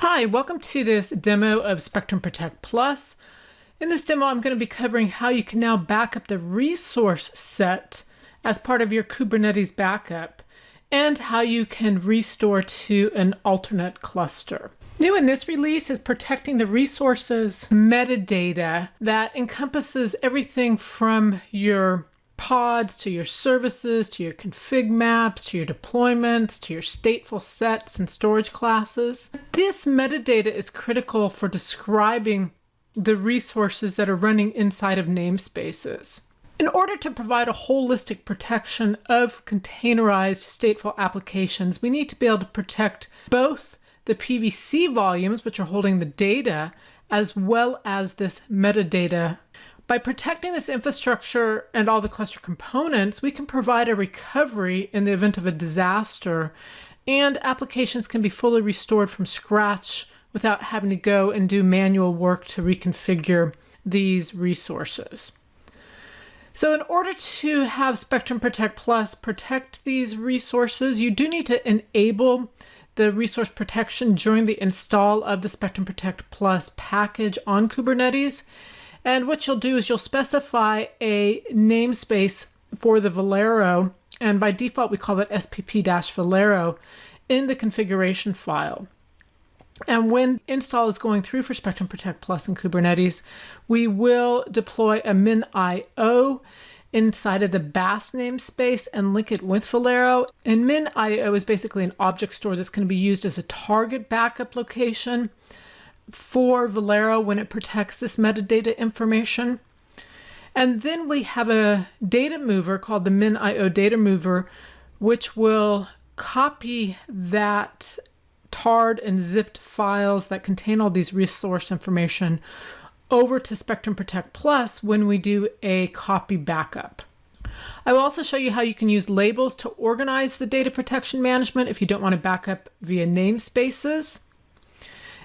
Hi, welcome to this demo of Spectrum Protect Plus. In this demo, I'm going to be covering how you can now back up the resource set as part of your Kubernetes backup and how you can restore to an alternate cluster. New in this release is protecting the resources metadata that encompasses everything from your pods, to your services, to your config maps, to your deployments, to your stateful sets and storage classes. This metadata is critical for describing the resources that are running inside of namespaces. In order to provide a holistic protection of containerized stateful applications, we need to be able to protect both the PVC volumes, which are holding the data, as well as this metadata. By protecting this infrastructure and all the cluster components, we can provide a recovery in the event of a disaster, and applications can be fully restored from scratch without having to go and do manual work to reconfigure these resources. So in order to have Spectrum Protect Plus protect these resources, you do need to enable the resource protection during the install of the Spectrum Protect Plus package on Kubernetes. And what you'll do is you'll specify a namespace for the Velero, and by default we call it spp-velero in the configuration file. And when install is going through for Spectrum Protect Plus in Kubernetes, we will deploy a minIO inside of the BAAS namespace and link it with Velero. And minIO is basically an object store that's going to be used as a target backup location for Velero when it protects this metadata information. And then we have a data mover called the minIO data mover, which will copy that tarred and zipped files that contain all these resource information over to Spectrum Protect Plus when we do a copy backup. I will also show you how you can use labels to organize the data protection management if you don't want to back up via namespaces.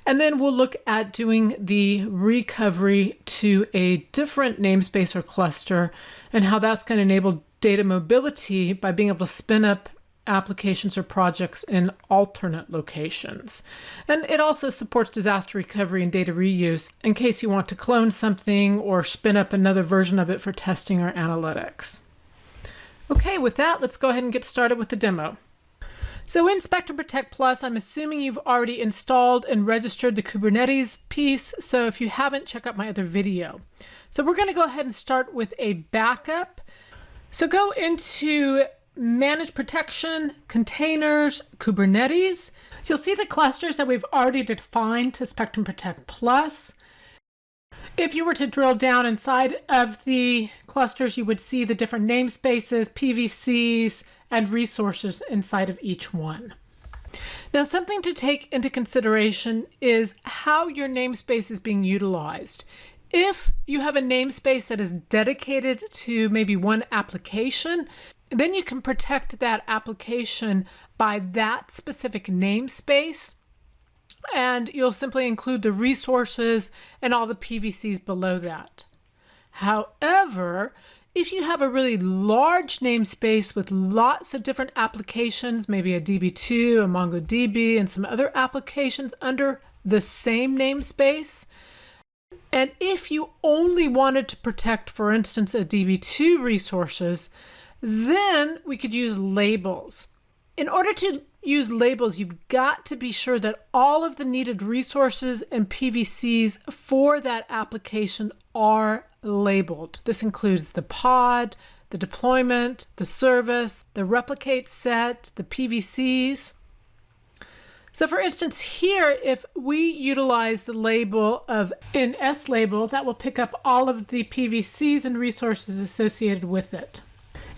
And then we'll look at doing the recovery to a different namespace or cluster and how that's going to enable data mobility by being able to spin up applications or projects in alternate locations. And it also supports disaster recovery and data reuse in case you want to clone something or spin up another version of it for testing or analytics. Okay, with that, let's go ahead and get started with the demo. So in Spectrum Protect Plus, I'm assuming you've already installed and registered the Kubernetes piece. So if you haven't, check out my other video. So we're going to go ahead and start with a backup. So go into Manage Protection, Containers, Kubernetes. You'll see the clusters that we've already defined to Spectrum Protect Plus. If you were to drill down inside of the clusters, you would see the different namespaces, PVCs, and resources inside of each one. Now, something to take into consideration is how your namespace is being utilized. If you have a namespace that is dedicated to maybe one application, then you can protect that application by that specific namespace, and you'll simply include the resources and all the PVCs below that. However, if you have a really large namespace with lots of different applications, maybe a DB2, a MongoDB, and some other applications under the same namespace, and if you only wanted to protect, for instance, a DB2 resources, then we could use labels. In order to use labels, you've got to be sure that all of the needed resources and PVCs for that application are labeled. This includes the pod, the deployment, the service, the replicate set, the PVCs. So for instance, here, if we utilize the label of an S label, that will pick up all of the PVCs and resources associated with it.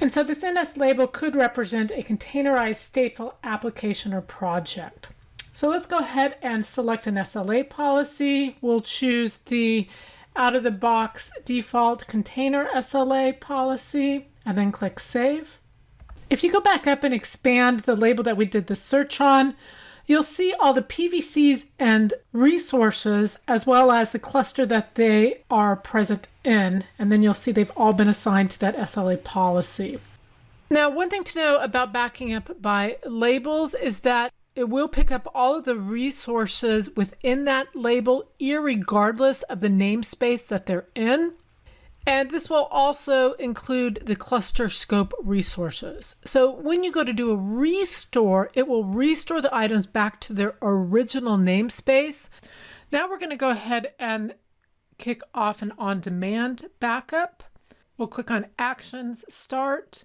And so this NS label could represent a containerized stateful application or project. So let's go ahead and select an SLA policy. We'll choose the out-of-the-box default container SLA policy and then click Save. If you go back up and expand the label that we did the search on, you'll see all the PVCs and resources as well as the cluster that they are present in, and then you'll see they've all been assigned to that SLA policy. Now, one thing to know about backing up by labels is that it will pick up all of the resources within that label, irregardless of the namespace that they're in. And this will also include the cluster scope resources. So when you go to do a restore, it will restore the items back to their original namespace. Now we're going to go ahead and kick off an on-demand backup. We'll click on Actions, Start,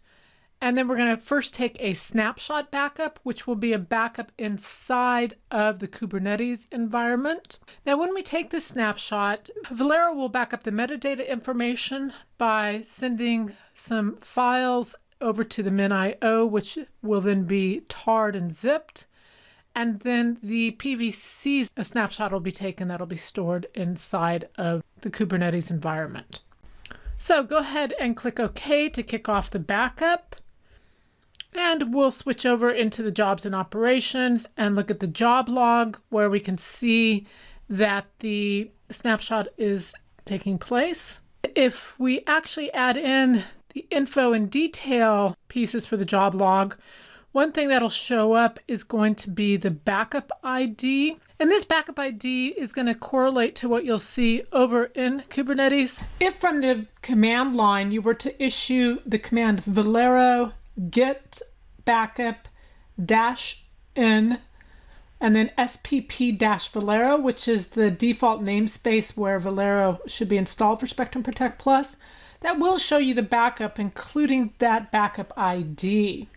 and then we're going to first take a snapshot backup, which will be a backup inside of the Kubernetes environment. Now, when we take this snapshot, Velero will back up the metadata information by sending some files over to the minIO, which will then be tarred and zipped. And then the PVC snapshot will be taken that'll be stored inside of the Kubernetes environment. So go ahead and click OK to kick off the backup. And we'll switch over into the jobs and operations and look at the job log where we can see that the snapshot is taking place. If we actually add in the info and detail pieces for the job log, one thing that'll show up is going to be the backup ID. And this backup ID is going to correlate to what you'll see over in Kubernetes. If from the command line you were to issue the command Velero get backup -n and then spp-velero, which is the default namespace where Velero should be installed for Spectrum Protect Plus, that will show you the backup, including that backup ID.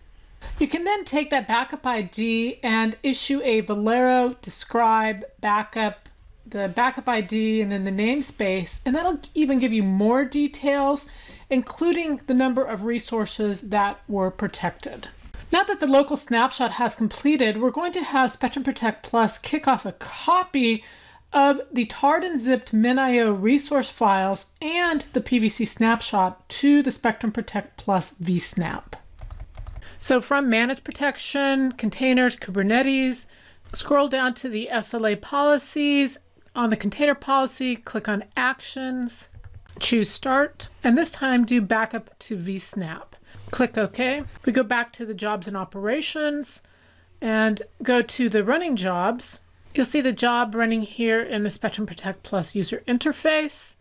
You can then take that backup ID and issue a Velero describe backup, the backup ID, and then the namespace, and that'll even give you more details, including the number of resources that were protected. Now that the local snapshot has completed, we're going to have Spectrum Protect Plus kick off a copy of the tarred and zipped minIO resource files and the PVC snapshot to the Spectrum Protect Plus vSnap. So from Manage Protection, Containers, Kubernetes, scroll down to the SLA policies. On the container policy, click on Actions, choose Start, and this time do Backup to vSnap. Click OK. We go back to the jobs and operations and go to the running jobs. You'll see the job running here in the Spectrum Protect Plus user interface.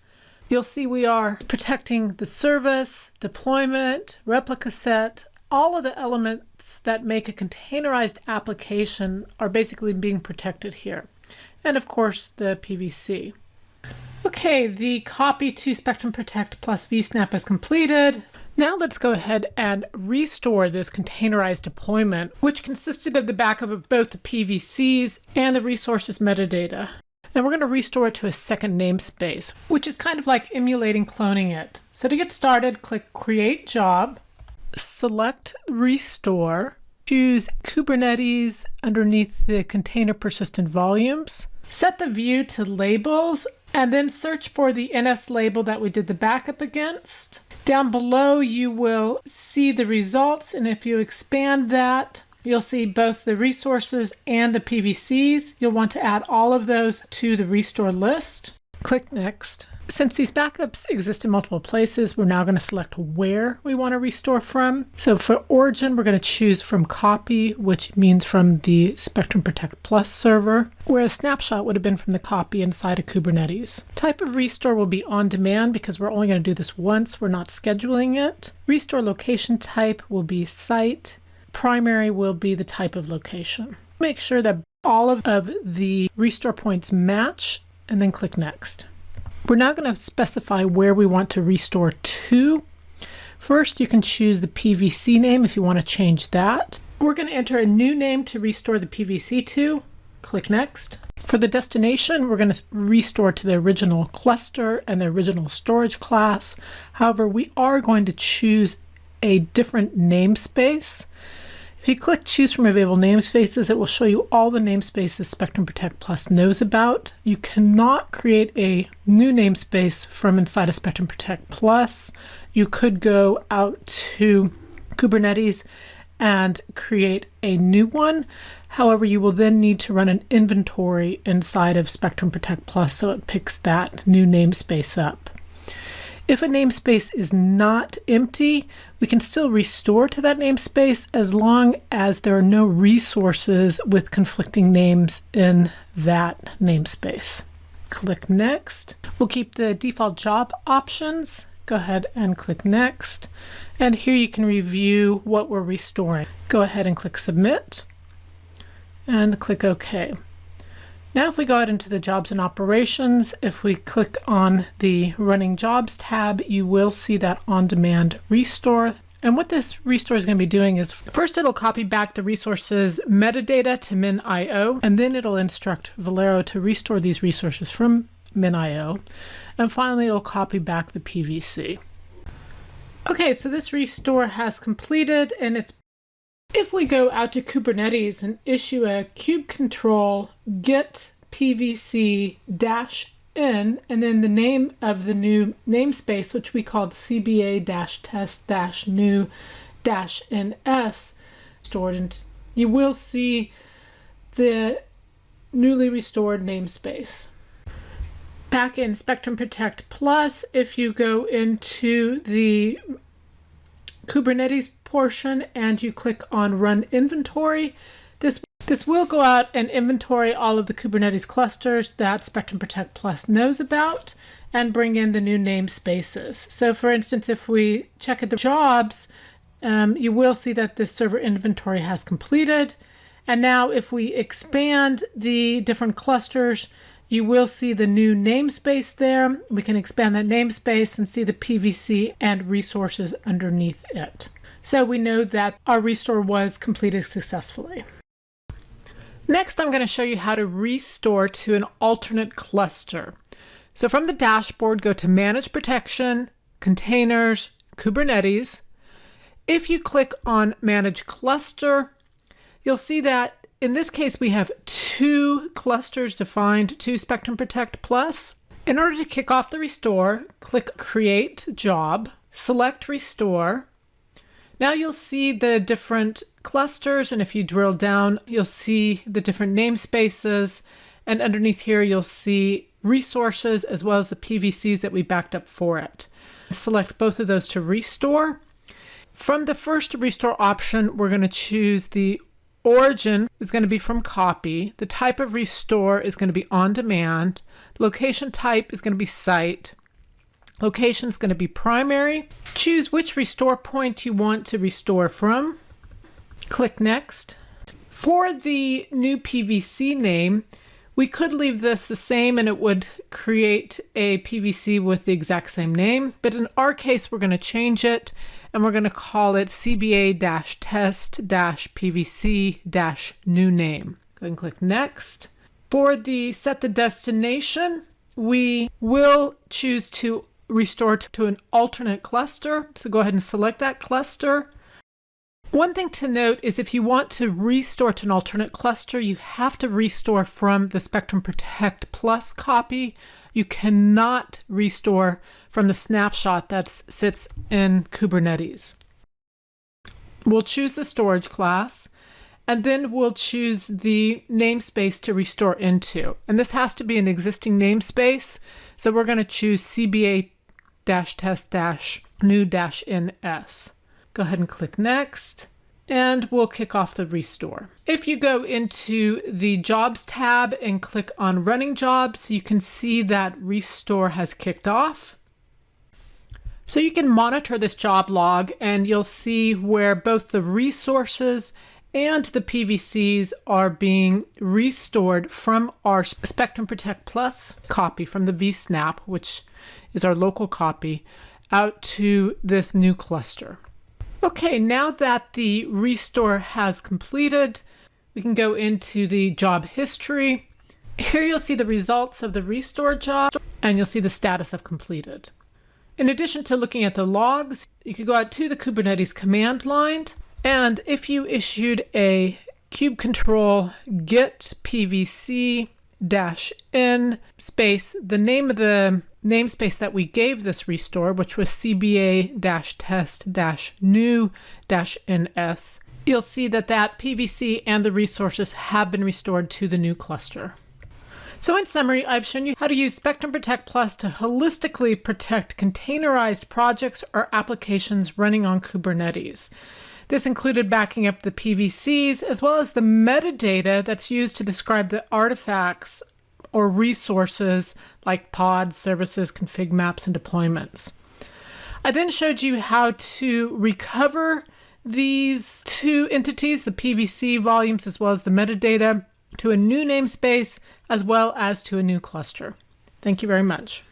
You'll see we are protecting the service, deployment, replica set. All of the elements that make a containerized application are basically being protected here. And of course, the PVC. Okay, the copy to Spectrum Protect Plus vSnap is completed. Now let's go ahead and restore this containerized deployment, which consisted of the backup of both the PVCs and the resources metadata. And we're going to restore it to a second namespace, which is kind of like emulating cloning it. So to get started, click Create Job, select Restore, choose Kubernetes underneath the container persistent volumes, set the view to labels, and then search for the NS label that we did the backup against. Down below, you will see the results, and if you expand that, you'll see both the resources and the PVCs. You'll want to add all of those to the restore list. Click Next. Since these backups exist in multiple places, we're now going to select where we want to restore from. So for origin, we're going to choose from copy, which means from the Spectrum Protect Plus server, whereas snapshot would have been from the copy inside of Kubernetes. Type of restore will be on demand because we're only going to do this once. We're not scheduling it. Restore location type will be site. Primary will be the type of location. Make sure that all of the restore points match, and then click Next. We're now going to specify where we want to restore to. First, you can choose the PVC name if you want to change that. We're going to enter a new name to restore the PVC to. Click Next. For the destination, we're going to restore to the original cluster and the original storage class. However, we are going to choose a different namespace. If you click Choose from Available Namespaces, it will show you all the namespaces Spectrum Protect Plus knows about. You cannot create a new namespace from inside of Spectrum Protect Plus. You could go out to Kubernetes and create a new one. However, you will then need to run an inventory inside of Spectrum Protect Plus so it picks that new namespace up. If a namespace is not empty, we can still restore to that namespace as long as there are no resources with conflicting names in that namespace. Click Next. We'll keep the default job options. Go ahead and click Next. And here you can review what we're restoring. Go ahead and click Submit and click OK. Now if we go out into the Jobs and Operations, if we click on the Running Jobs tab, you will see that on-demand restore. And what this restore is going to be doing is, first it'll copy back the resources metadata to minIO, and then it'll instruct Velero to restore these resources from minIO. And finally, it'll copy back the PVC. Okay, so this restore has completed, and if we go out to Kubernetes and issue a kube control get PVC -n and then the name of the new namespace, which we called CBA-test-new-ns stored, and you will see the newly restored namespace. Back in Spectrum Protect Plus, if you go into the Kubernetes portion and you click on Run Inventory, this will go out and inventory all of the Kubernetes clusters that Spectrum Protect Plus knows about and bring in the new namespaces. So for instance, if we check at the jobs, you will see that this server inventory has completed. And now if we expand the different clusters, you will see the new namespace there. We can expand that namespace and see the PVC and resources underneath it. So we know that our restore was completed successfully. Next, I'm going to show you how to restore to an alternate cluster. So from the dashboard, go to Manage Protection, Containers, Kubernetes. If you click on Manage Cluster, you'll see that in this case, we have 2 clusters defined to Spectrum Protect Plus. In order to kick off the restore, click Create Job, select Restore. Now you'll see the different clusters, and if you drill down, you'll see the different namespaces, and underneath here you'll see resources as well as the PVCs that we backed up for it. Select both of those to restore. From the first restore option, we're going to choose the origin is going to be from copy. The type of restore is going to be on demand. Location type is going to be site. Location is going to be primary. Choose which restore point you want to restore from. Click Next. For the new PVC name, we could leave this the same and it would create a PVC with the exact same name. But in our case, we're going to change it and we're going to call it CBA-test-PVC-new name. Go ahead and click Next. For the set the destination, we will choose to restore to an alternate cluster. So go ahead and select that cluster. One thing to note is if you want to restore to an alternate cluster, you have to restore from the Spectrum Protect Plus copy. You cannot restore from the snapshot that sits in Kubernetes. We'll choose the storage class, and then we'll choose the namespace to restore into. And this has to be an existing namespace. So we're going to choose CBA-test-new-ns. Go ahead and click Next, and we'll kick off the restore. If you go into the Jobs tab and click on Running Jobs, you can see that restore has kicked off. So you can monitor this job log and you'll see where both the resources and the PVCs are being restored from our Spectrum Protect Plus copy from the vSnap, which is our local copy, out to this new cluster. Okay, now that the restore has completed, we can go into the job history. Here you'll see the results of the restore job, and you'll see the status of completed. In addition to looking at the logs, you could go out to the Kubernetes command line, and if you issued a kube control get PVC -n space, the name of the namespace that we gave this restore, which was CBA-test-new-ns, you'll see that that PVC and the resources have been restored to the new cluster. So in summary, I've shown you how to use Spectrum Protect Plus to holistically protect containerized projects or applications running on Kubernetes. This included backing up the PVCs as well as the metadata that's used to describe the artifacts or resources like pods, services, config maps, and deployments. I then showed you how to recover these two entities, the PVC volumes as well as the metadata, to a new namespace as well as to a new cluster. Thank you very much.